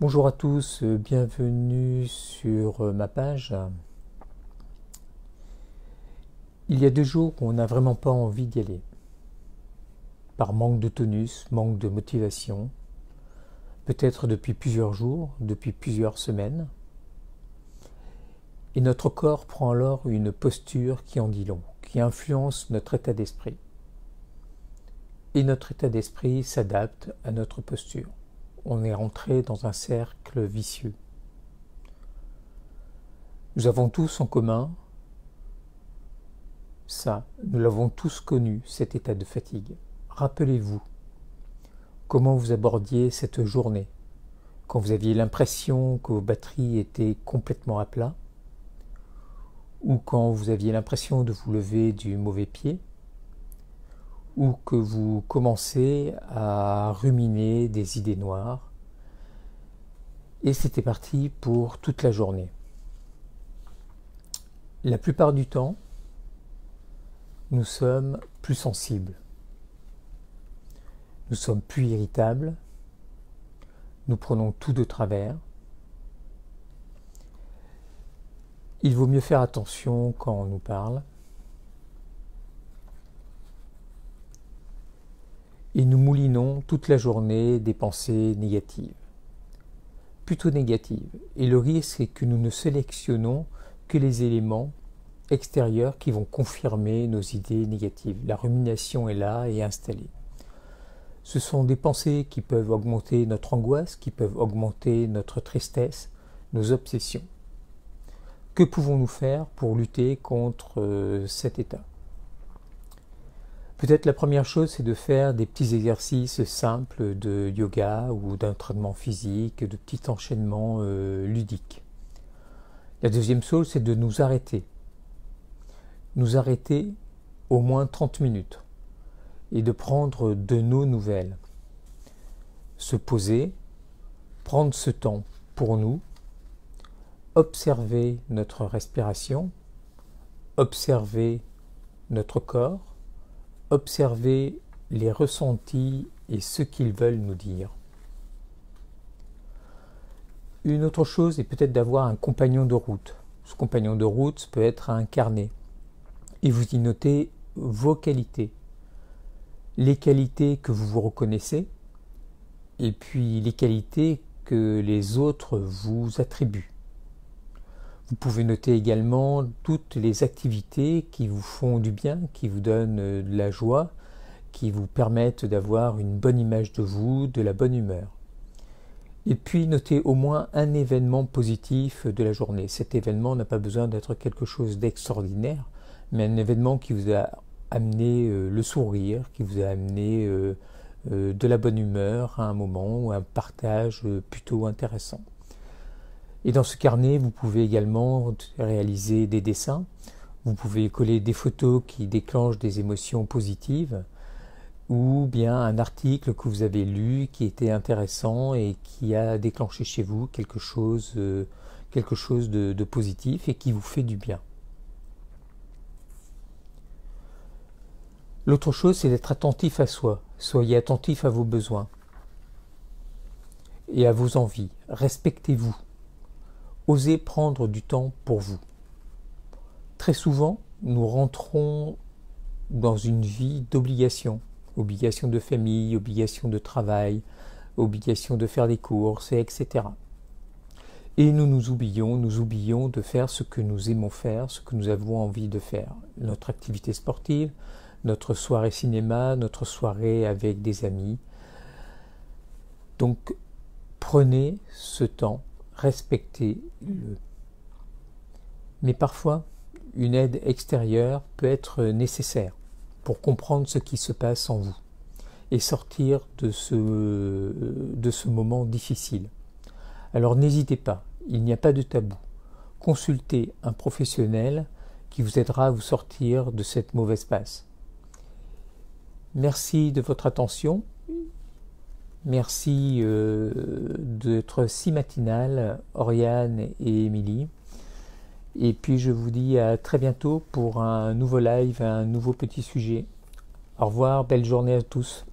Bonjour à tous, bienvenue sur ma page. Il y a 2 jours où on n'a vraiment pas envie d'y aller. Par manque de tonus, manque de motivation, peut-être depuis plusieurs jours, depuis plusieurs semaines. Et notre corps prend alors une posture qui en dit long, qui influence notre état d'esprit. Et notre état d'esprit s'adapte à notre posture. On est rentré dans un cercle vicieux. Nous avons tous en commun ça, nous l'avons tous connu, cet état de fatigue. Rappelez-vous comment vous abordiez cette journée, quand vous aviez l'impression que vos batteries étaient complètement à plat, ou quand vous aviez l'impression de vous lever du mauvais pied, ou que vous commencez à ruminer des idées noires, et c'était parti pour toute la journée. La plupart du temps, nous sommes plus sensibles, nous sommes plus irritables, nous prenons tout de travers. Il vaut mieux faire attention quand on nous parle. Et nous moulinons toute la journée des pensées négatives, plutôt négatives. Et le risque est que nous ne sélectionnons que les éléments extérieurs qui vont confirmer nos idées négatives. La rumination est là et installée. Ce sont des pensées qui peuvent augmenter notre angoisse, qui peuvent augmenter notre tristesse, nos obsessions. Que pouvons-nous faire pour lutter contre cet état ? Peut-être la première chose, c'est de faire des petits exercices simples de yoga ou d'entraînement physique, de petits enchaînements ludiques. La deuxième chose, c'est de nous arrêter. Nous arrêter au moins 30 minutes et de prendre de nos nouvelles. Se poser, prendre ce temps pour nous, observer notre respiration, observer notre corps, observer les ressentis et ce qu'ils veulent nous dire. Une autre chose est peut-être d'avoir un compagnon de route. Ce compagnon de route peut être un carnet. Et vous y notez vos qualités. Les qualités que vous vous reconnaissez et puis les qualités que les autres vous attribuent. Vous pouvez noter également toutes les activités qui vous font du bien, qui vous donnent de la joie, qui vous permettent d'avoir une bonne image de vous, de la bonne humeur. Et puis notez au moins un événement positif de la journée. Cet événement n'a pas besoin d'être quelque chose d'extraordinaire, mais un événement qui vous a amené le sourire, qui vous a amené de la bonne humeur à un moment ou un partage plutôt intéressant. Et dans ce carnet, vous pouvez également réaliser des dessins, vous pouvez coller des photos qui déclenchent des émotions positives, ou bien un article que vous avez lu qui était intéressant et qui a déclenché chez vous quelque chose de positif et qui vous fait du bien. L'autre chose, c'est d'être attentif à soi. Soyez attentif à vos besoins et à vos envies. Respectez-vous. Osez prendre du temps pour vous. Très souvent, nous rentrons dans une vie d'obligation. Obligation de famille, obligation de travail, obligation de faire des courses, etc. Et nous oublions de faire ce que nous aimons faire, ce que nous avons envie de faire. Notre activité sportive, notre soirée cinéma, notre soirée avec des amis. Donc, prenez ce temps, respectez-le. Mais parfois, une aide extérieure peut être nécessaire pour comprendre ce qui se passe en vous et sortir de ce moment difficile. Alors n'hésitez pas, il n'y a pas de tabou. Consultez un professionnel qui vous aidera à vous sortir de cette mauvaise passe. Merci de votre attention. Merci d'être si matinal, Oriane et Émilie. Et puis je vous dis à très bientôt pour un nouveau live, un nouveau petit sujet. Au revoir, belle journée à tous.